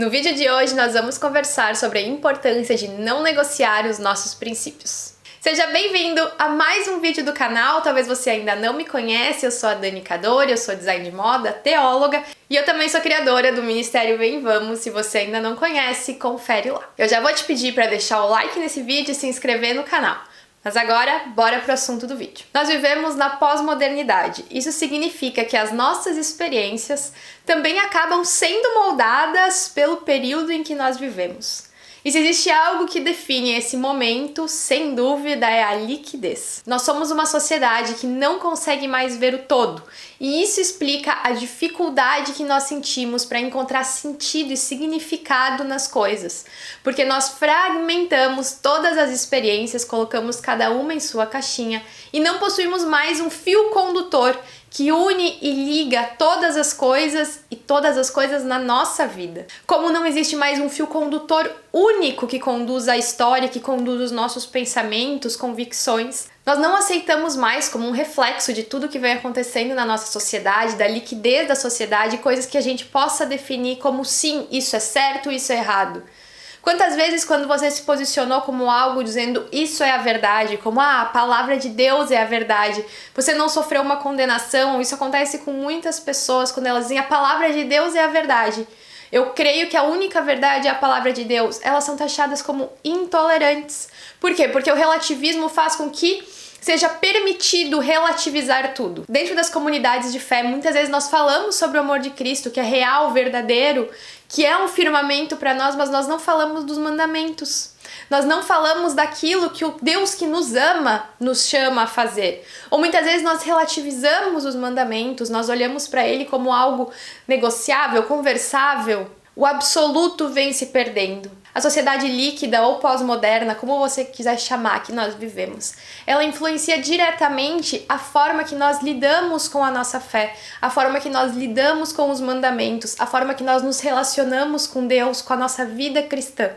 No vídeo de hoje nós vamos conversar sobre a importância de não negociar os nossos princípios. Seja bem-vindo a mais um vídeo do canal. Talvez você ainda não me conhece, eu sou a Dani Cadori, eu sou design de moda, teóloga e eu também sou criadora do Ministério Vem Vamos. Se você ainda não conhece, confere lá. Eu já vou te pedir para deixar o like nesse vídeo e se inscrever no canal. Mas agora, bora pro assunto do vídeo. Nós vivemos na pós-modernidade. Isso significa que as nossas experiências também acabam sendo moldadas pelo período em que nós vivemos. E se existe algo que define esse momento, sem dúvida, é a liquidez. Nós somos uma sociedade que não consegue mais ver o todo, e isso explica a dificuldade que nós sentimos para encontrar sentido e significado nas coisas, porque nós fragmentamos todas as experiências, colocamos cada uma em sua caixinha e não possuímos mais um fio condutor que une e liga todas as coisas e todas as coisas na nossa vida. Como não existe mais um fio condutor único que conduz a história, que conduz os nossos pensamentos, convicções, nós não aceitamos mais como um reflexo de tudo que vem acontecendo na nossa sociedade, da liquidez da sociedade, coisas que a gente possa definir como sim, isso é certo, isso é errado. Quantas vezes quando você se posicionou como algo dizendo isso é a verdade, como a palavra de Deus é a verdade, você não sofreu uma condenação? Isso acontece com muitas pessoas quando elas dizem a palavra de Deus é a verdade. Eu creio que a única verdade é a palavra de Deus. Elas são taxadas como intolerantes. Por quê? Porque o relativismo faz com que seja permitido relativizar tudo. Dentro das comunidades de fé, muitas vezes nós falamos sobre o amor de Cristo, que é real, verdadeiro, que é um firmamento para nós, mas nós não falamos dos mandamentos. Nós não falamos daquilo que o Deus que nos ama nos chama a fazer. Ou muitas vezes nós relativizamos os mandamentos, nós olhamos para ele como algo negociável, conversável. O absoluto vem se perdendo. A sociedade líquida ou pós-moderna, como você quiser chamar, que nós vivemos, ela influencia diretamente a forma que nós lidamos com a nossa fé, a forma que nós lidamos com os mandamentos, a forma que nós nos relacionamos com Deus, com a nossa vida cristã.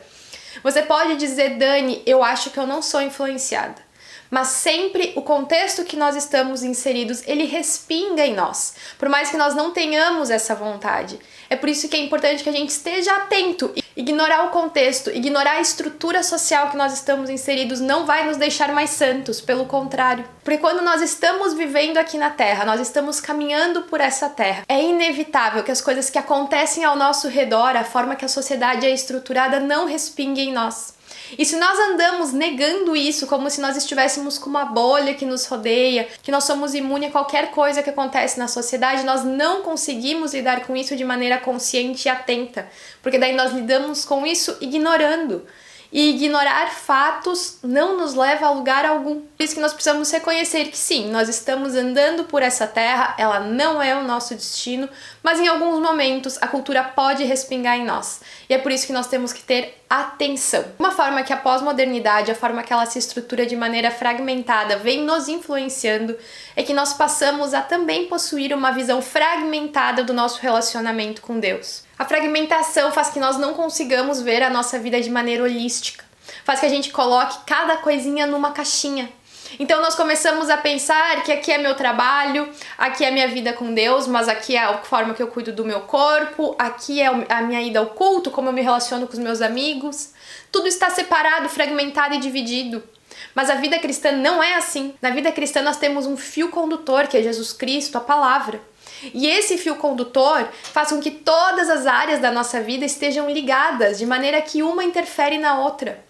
Você pode dizer, Dani, eu acho que eu não sou influenciada. Mas sempre o contexto que nós estamos inseridos, ele respinga em nós, por mais que nós não tenhamos essa vontade. É por isso que é importante que a gente esteja atento. Ignorar o contexto, ignorar a estrutura social que nós estamos inseridos não vai nos deixar mais santos, pelo contrário. Porque quando nós estamos vivendo aqui na Terra, nós estamos caminhando por essa Terra, é inevitável que as coisas que acontecem ao nosso redor, a forma que a sociedade é estruturada, não respinguem em nós. E se nós andamos negando isso, como se nós estivéssemos com uma bolha que nos rodeia, que nós somos imunes a qualquer coisa que acontece na sociedade, nós não conseguimos lidar com isso de maneira consciente e atenta, porque daí nós lidamos com isso ignorando. E ignorar fatos não nos leva a lugar algum. Por isso que nós precisamos reconhecer que sim, nós estamos andando por essa terra, ela não é o nosso destino, mas em alguns momentos a cultura pode respingar em nós. E é por isso que nós temos que ter atenção. Uma forma que a pós-modernidade, a forma que ela se estrutura de maneira fragmentada, vem nos influenciando, é que nós passamos a também possuir uma visão fragmentada do nosso relacionamento com Deus. A fragmentação faz que nós não consigamos ver a nossa vida de maneira holística, faz que a gente coloque cada coisinha numa caixinha. Então nós começamos a pensar que aqui é meu trabalho, aqui é minha vida com Deus, mas aqui é a forma que eu cuido do meu corpo, aqui é a minha ida ao culto, como eu me relaciono com os meus amigos. Tudo está separado, fragmentado e dividido. Mas a vida cristã não é assim. Na vida cristã nós temos um fio condutor, que é Jesus Cristo, a palavra. E esse fio condutor faz com que todas as áreas da nossa vida estejam ligadas, de maneira que uma interfere na outra.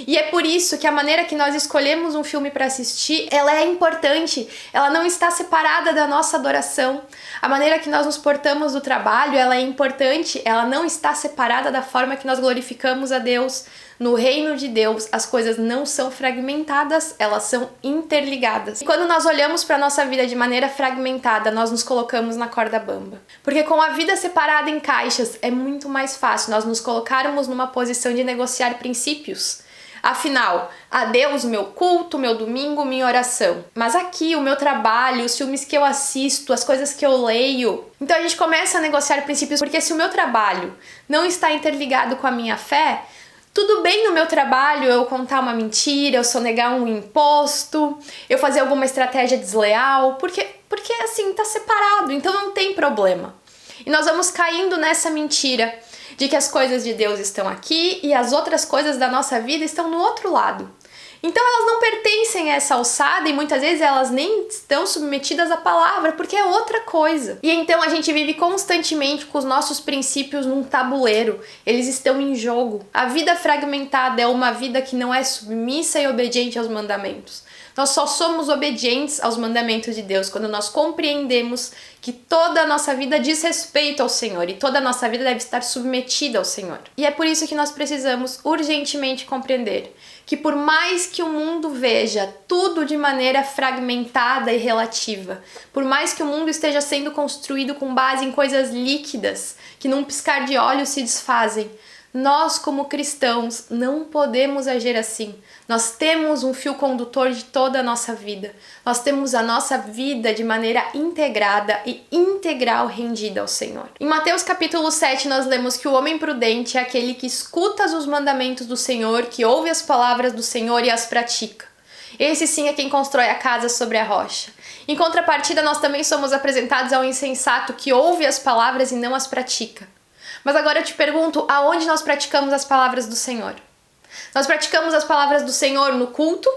E é por isso que a maneira que nós escolhemos um filme para assistir, ela é importante, ela não está separada da nossa adoração. A maneira que nós nos portamos no trabalho, ela é importante, ela não está separada da forma que nós glorificamos a Deus. No reino de Deus, as coisas não são fragmentadas, elas são interligadas. E quando nós olhamos para a nossa vida de maneira fragmentada, nós nos colocamos na corda bamba. Porque com a vida separada em caixas, é muito mais fácil nós nos colocarmos numa posição de negociar princípios. Afinal, a Deus, meu culto, meu domingo, minha oração. Mas aqui, o meu trabalho, os filmes que eu assisto, as coisas que eu leio. Então a gente começa a negociar princípios, porque se o meu trabalho não está interligado com a minha fé, tudo bem no meu trabalho eu contar uma mentira, eu sonegar um imposto, eu fazer alguma estratégia desleal, porque assim, tá separado, então não tem problema. E nós vamos caindo nessa mentira de que as coisas de Deus estão aqui e as outras coisas da nossa vida estão no outro lado. Então elas não pertencem a essa alçada e muitas vezes elas nem estão submetidas à palavra, porque é outra coisa. E então a gente vive constantemente com os nossos princípios num tabuleiro, eles estão em jogo. A vida fragmentada é uma vida que não é submissa e obediente aos mandamentos. Nós só somos obedientes aos mandamentos de Deus quando nós compreendemos que toda a nossa vida diz respeito ao Senhor e toda a nossa vida deve estar submetida ao Senhor. E é por isso que nós precisamos urgentemente compreender que por mais que o mundo veja tudo de maneira fragmentada e relativa, por mais que o mundo esteja sendo construído com base em coisas líquidas, que num piscar de olhos se desfazem, nós, como cristãos, não podemos agir assim. Nós temos um fio condutor de toda a nossa vida. Nós temos a nossa vida de maneira integrada e integral rendida ao Senhor. Em Mateus capítulo 7, nós lemos que o homem prudente é aquele que escuta os mandamentos do Senhor, que ouve as palavras do Senhor e as pratica. Esse sim é quem constrói a casa sobre a rocha. Em contrapartida, nós também somos apresentados ao insensato que ouve as palavras e não as pratica. Mas agora eu te pergunto, aonde nós praticamos as palavras do Senhor? Nós praticamos as palavras do Senhor no culto?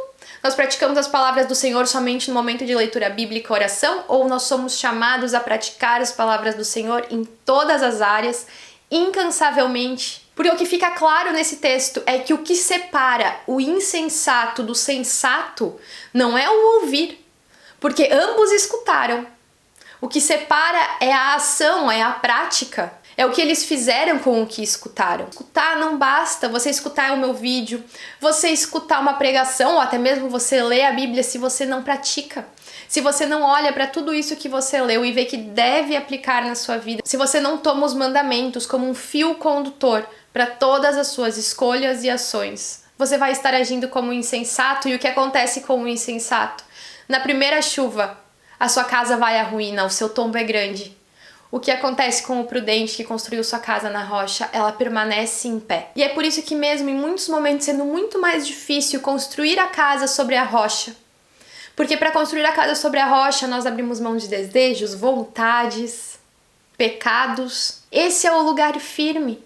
Nós praticamos as palavras do Senhor somente no momento de leitura bíblica e oração? Ou nós somos chamados a praticar as palavras do Senhor em todas as áreas, incansavelmente? Porque o que fica claro nesse texto é que o que separa o insensato do sensato não é o ouvir, porque ambos escutaram. O que separa é a ação, é a prática. É o que eles fizeram com o que escutaram. Escutar não basta, você escutar o meu vídeo, você escutar uma pregação, ou até mesmo você ler a Bíblia se você não pratica. Se você não olha para tudo isso que você leu e vê que deve aplicar na sua vida. Se você não toma os mandamentos como um fio condutor para todas as suas escolhas e ações. Você vai estar agindo como um insensato, e o que acontece com o insensato? Na primeira chuva, a sua casa vai à ruína, o seu tombo é grande. O que acontece com o prudente que construiu sua casa na rocha? Ela permanece em pé. E é por isso que mesmo em muitos momentos sendo muito mais difícil construir a casa sobre a rocha. Porque para construir a casa sobre a rocha nós abrimos mão de desejos, vontades, pecados. Esse é o lugar firme.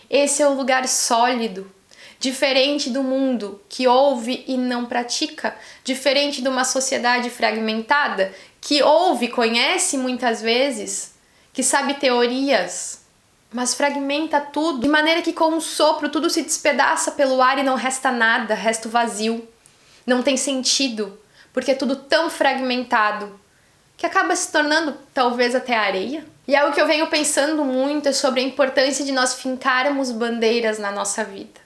Esse é o lugar sólido. Diferente do mundo que ouve e não pratica. Diferente de uma sociedade fragmentada que ouve, conhece muitas vezes, que sabe teorias, mas fragmenta tudo, de maneira que com um sopro tudo se despedaça pelo ar e não resta nada, resta o vazio. Não tem sentido, porque é tudo tão fragmentado, que acaba se tornando talvez até areia. E algo que eu venho pensando muito é sobre a importância de nós fincarmos bandeiras na nossa vida.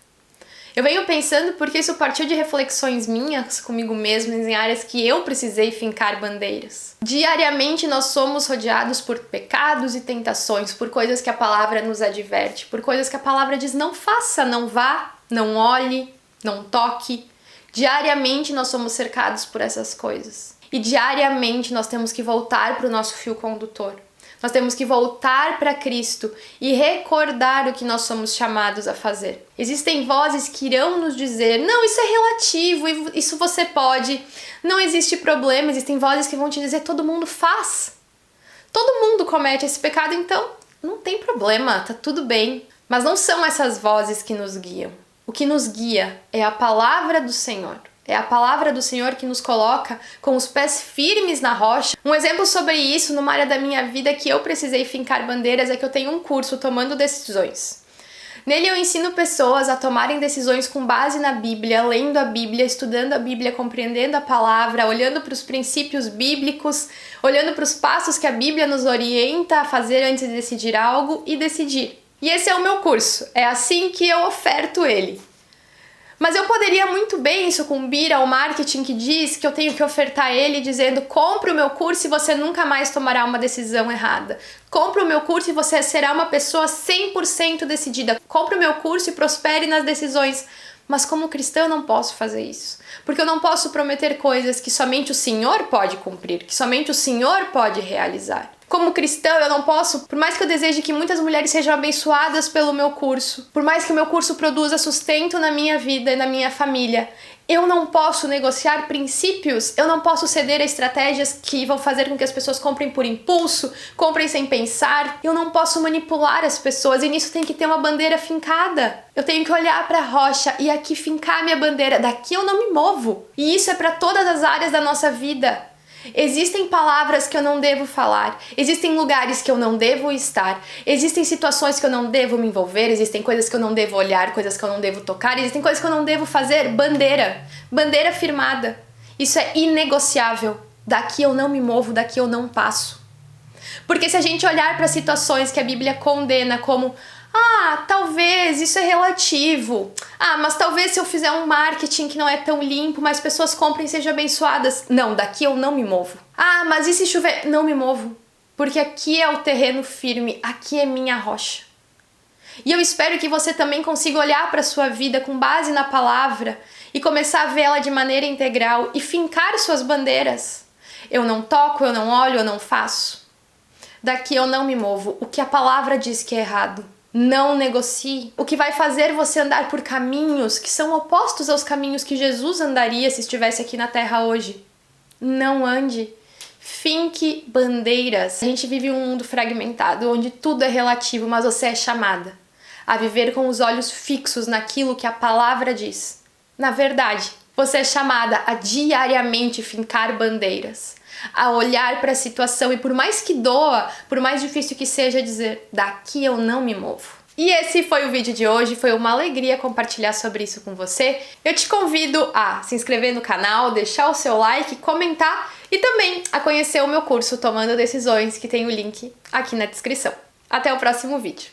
Eu venho pensando porque isso partiu de reflexões minhas comigo mesma em áreas que eu precisei fincar bandeiras. Diariamente nós somos rodeados por pecados e tentações, por coisas que a palavra nos adverte, por coisas que a palavra diz não faça, não vá, não olhe, não toque. Diariamente nós somos cercados por essas coisas. E diariamente nós temos que voltar para o nosso fio condutor. Nós temos que voltar para Cristo e recordar o que nós somos chamados a fazer. Existem vozes que irão nos dizer, não, isso é relativo, isso você pode, não existe problema. Existem vozes que vão te dizer, todo mundo faz. Todo mundo comete esse pecado, então não tem problema, tá tudo bem. Mas não são essas vozes que nos guiam. O que nos guia é a palavra do Senhor. É a palavra do Senhor que nos coloca com os pés firmes na rocha. Um exemplo sobre isso, numa área da minha vida que eu precisei fincar bandeiras, é que eu tenho um curso Tomando Decisões. Nele eu ensino pessoas a tomarem decisões com base na Bíblia, lendo a Bíblia, estudando a Bíblia, compreendendo a palavra, olhando para os princípios bíblicos, olhando para os passos que a Bíblia nos orienta a fazer antes de decidir algo e decidir. E esse é o meu curso, é assim que eu oferto ele. Mas eu poderia muito bem sucumbir ao marketing que diz que eu tenho que ofertar ele dizendo compre o meu curso e você nunca mais tomará uma decisão errada. Compre o meu curso e você será uma pessoa 100% decidida. Compre o meu curso e prospere nas decisões. Mas como cristã eu não posso fazer isso. Porque eu não posso prometer coisas que somente o Senhor pode cumprir, que somente o Senhor pode realizar. Como cristã, eu não posso, por mais que eu deseje que muitas mulheres sejam abençoadas pelo meu curso, por mais que o meu curso produza sustento na minha vida e na minha família, eu não posso negociar princípios, eu não posso ceder a estratégias que vão fazer com que as pessoas comprem por impulso, comprem sem pensar. Eu não posso manipular as pessoas e nisso tem que ter uma bandeira fincada. Eu tenho que olhar para a rocha e aqui fincar minha bandeira. Daqui eu não me movo. E isso é para todas as áreas da nossa vida. Existem palavras que eu não devo falar, existem lugares que eu não devo estar, existem situações que eu não devo me envolver, existem coisas que eu não devo olhar, coisas que eu não devo tocar, existem coisas que eu não devo fazer. Bandeira firmada. Isso é inegociável. Daqui eu não me movo, daqui eu não passo. Porque se a gente olhar para situações que a Bíblia condena como talvez isso é relativo. Mas talvez se eu fizer um marketing que não é tão limpo, mais pessoas comprem e sejam abençoadas. Não, daqui eu não me movo. Mas e se chover? Não me movo. Porque aqui é o terreno firme, aqui é minha rocha. E eu espero que você também consiga olhar para a sua vida com base na palavra e começar a vê-la de maneira integral e fincar suas bandeiras. Eu não toco, eu não olho, eu não faço. Daqui eu não me movo. O que a palavra diz que é errado. Não negocie. O que vai fazer você andar por caminhos que são opostos aos caminhos que Jesus andaria se estivesse aqui na Terra hoje. Não ande. Finque bandeiras. A gente vive um mundo fragmentado, onde tudo é relativo, mas você é chamada a viver com os olhos fixos naquilo que a palavra diz. Na verdade, você é chamada a diariamente fincar bandeiras, a olhar para a situação e por mais que doa, por mais difícil que seja dizer, daqui eu não me movo. E esse foi o vídeo de hoje, foi uma alegria compartilhar sobre isso com você. Eu te convido a se inscrever no canal, deixar o seu like, comentar e também a conhecer o meu curso Tomando Decisões, que tem o link aqui na descrição. Até o próximo vídeo.